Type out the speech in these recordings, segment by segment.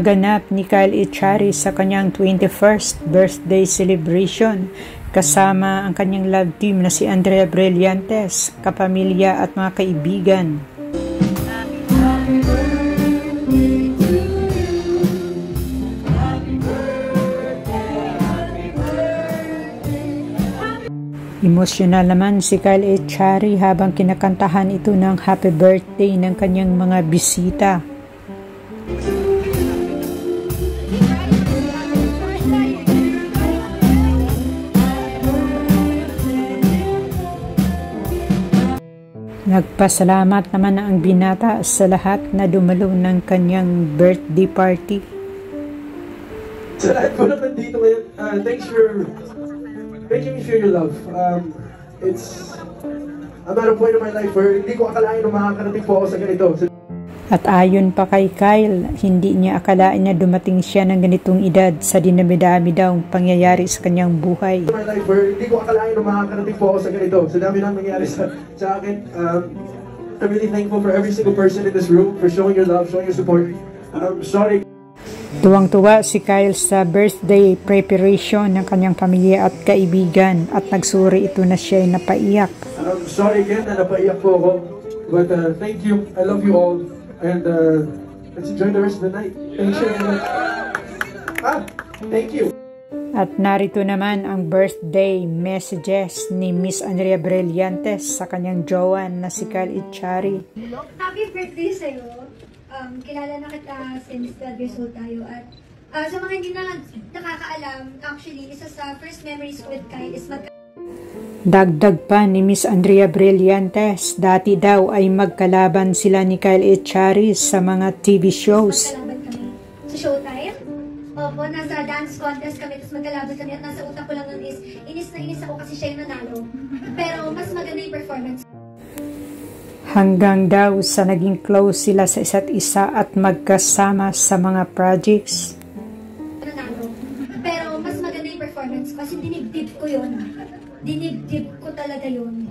Ipinaganap ni Kyle Echari sa kanyang 21st birthday celebration kasama ang kanyang love team na si Andrea Brillantes, kapamilya at mga kaibigan. Emosyonal naman si Kyle Echari habang kinakantahan ito ng happy birthday ng kanyang mga bisita. Nagpasalamat naman ang binata sa lahat na dumalo ng kanyang birthday party. Sa lahat ko naman dito ngayon, thanks for making me feel your love. It's I'm at a point in my life where hindi ko akalain na makakarating po ako sa ganito. At ayon pa kay Kyle, hindi niya akalain na dumating siya ng ganitong edad sa dinami-dami daw pangyayari sa kanyang buhay. My life where hindi ko akalain na makakarating po ako sa ganito. Sa dami nang nangyayari sa akin. I'm really thankful for every single person in this room for showing your love, showing your support. Sorry. Tuwang-tuwa si Kyle sa birthday preparation ng kanyang pamilya at kaibigan at nagsuri ito na siya ay napaiyak. Sorry again na napaiyak po ako. But thank you. I love you all. And let's enjoy the rest of the night. Thank you. Thank you. At narito naman ang birthday messages ni Miss Andrea Brillantes sa kanyang jowa na si Kyle Echari. Happy birthday sa'yo. Kilala na kita since 12 years old tayo. At sa mga hindi na nakakaalam, actually, isa sa first memories ko with Kyle is Dagdag pa ni Miss Andrea Brillantes, dati daw ay magkalaban sila ni Kyle Echari sa mga TV shows. Magkalaban kami sa Showtime. Opo, nasa dance contest kami, tapos magkalaban kami at nasa utak ko lang nun is, inis na inis ako kasi siya yung nanalo. Pero mas maganda yung performance. Hanggang daw sa naging close sila sa isa't isa at magkasama sa mga projects. Nanalo. Pero mas maganda yung performance kasi dinibdib ko yun. Dinibdib ko talaga yun.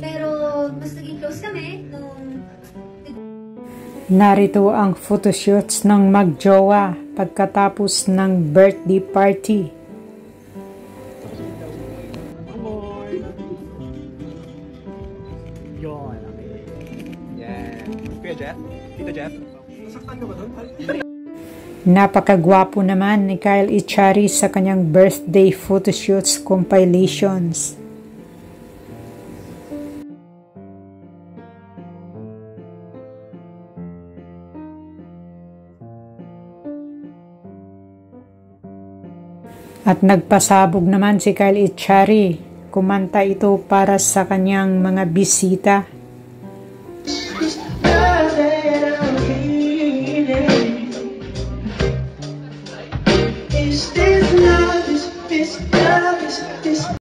Pero mas naging close kami nung... Narito ang photoshoots ng magjowa pagkatapos ng birthday party. Yun. Yeah. Kuya Jeff? Tito Jeff? Nasaktan ka ba doon? Napakagwapo naman ni Kyle Echari sa kanyang birthday photoshoots compilations. At nagpasabog naman si Kyle Echari. Kumanta ito para sa kanyang mga bisita.